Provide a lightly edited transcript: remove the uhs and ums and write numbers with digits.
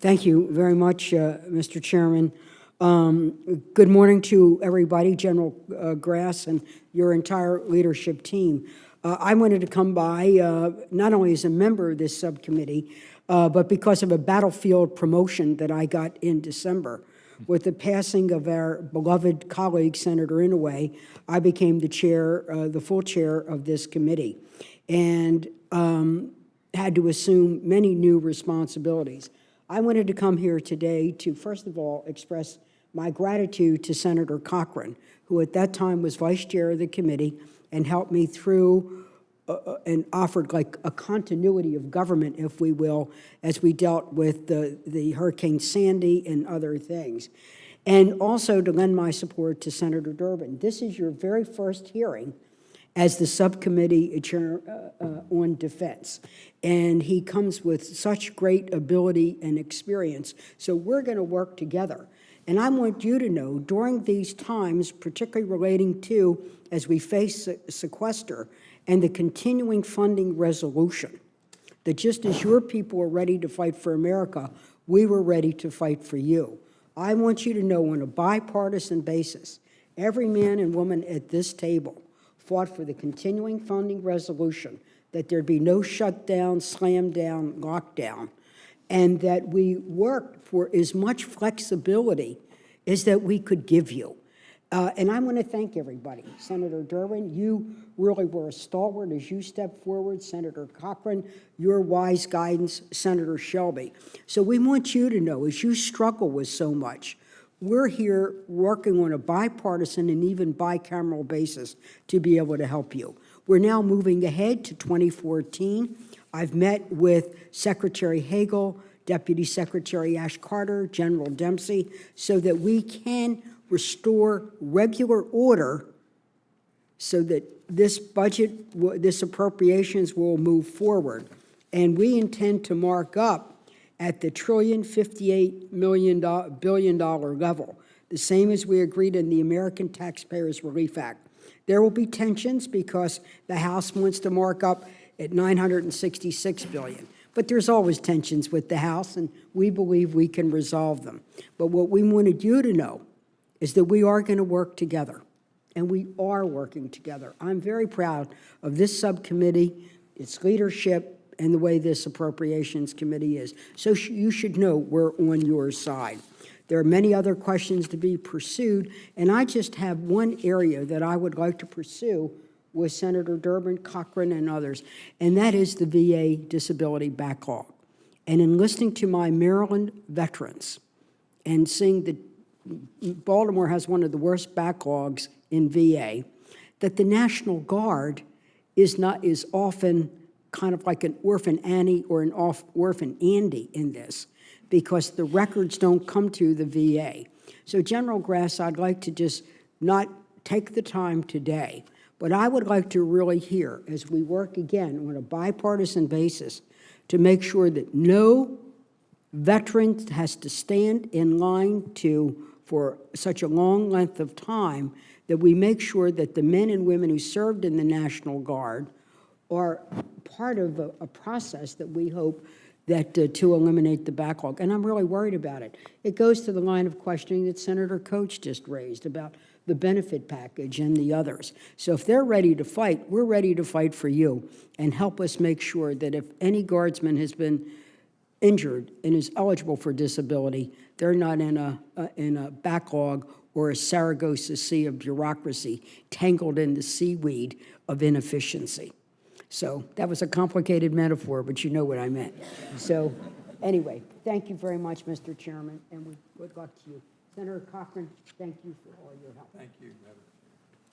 Thank you very much, Mr. Chairman. Good morning to everybody, General Grass and your entire leadership team. I wanted to come by not only as a member of this subcommittee, but because of a battlefield promotion that I got in December. With the passing of our beloved colleague, Senator Inouye, I became the chair, the full chair of this committee, and had to assume many new responsibilities. I wanted to come here today to, first of all, express my gratitude to Senator Cochran, who at that time was vice chair of the committee and helped me through and offered like a continuity of government, if we will, as we dealt with the Hurricane Sandy and other things. And also to lend my support to Senator Durbin. This is your very first hearing as the subcommittee chair on defense. And he comes with such great ability and experience. So we're going to work together. And I want you to know, during these times, particularly relating to, as we face sequester and the continuing funding resolution, that just as your people are ready to fight for America, we were ready to fight for you. I want you to know on a bipartisan basis, every man and woman at this table fought for the continuing funding resolution, that there'd be no shutdown, slam down, lockdown, and that we worked for as much flexibility as that we could give you. And I want to thank everybody. Senator Durbin, you really were a stalwart as you stepped forward. Senator Cochran, your wise guidance. Senator Shelby. So we want you to know, as you struggle with so much, we're here working on a bipartisan and even bicameral basis to be able to help you. We're now moving ahead to 2014. I've met with Secretary Hagel, Deputy Secretary Ash Carter, General Dempsey, so that we can restore regular order so that this budget, this appropriations will move forward. And we intend to mark up at the $1.058 billion level, the same as we agreed in the American Taxpayers Relief Act. There will be tensions because the House wants to mark up at $966 billion. But there's always tensions with the House, and we believe we can resolve them. But what we wanted you to know is that we are going to work together, and we are working together. I'm very proud of this subcommittee, its leadership, and the way this Appropriations Committee is. So you should know we're on your side. There are many other questions to be pursued, and I just have one area that I would like to pursue with Senator Durbin, Cochran, and others, and that is the VA disability backlog. And in listening to my Maryland veterans and seeing that Baltimore has one of the worst backlogs in VA, that the National Guard is often kind of like an Orphan Annie or an Orphan Andy in this, because the records don't come to the VA. So General Grass, I'd like to just not take the time today, but I would like to really hear, as we work again on a bipartisan basis, to make sure that no veteran has to stand in line for such a long length of time, that we make sure that the men and women who served in the National Guard are part of a process that we hope that to eliminate the backlog. And I'm really worried about it. It goes to the line of questioning that Senator Coach just raised about the benefit package and the others. So if they're ready to fight, we're ready to fight for you, and help us make sure that if any guardsman has been injured and is eligible for disability, they're not in a backlog or a Saragossa sea of bureaucracy tangled in the seaweed of inefficiency. So that was a complicated metaphor, but you know what I meant. So anyway, thank you very much, Mr. Chairman, and good luck to you. Senator Cochran, thank you for all your help. Thank you, Madam.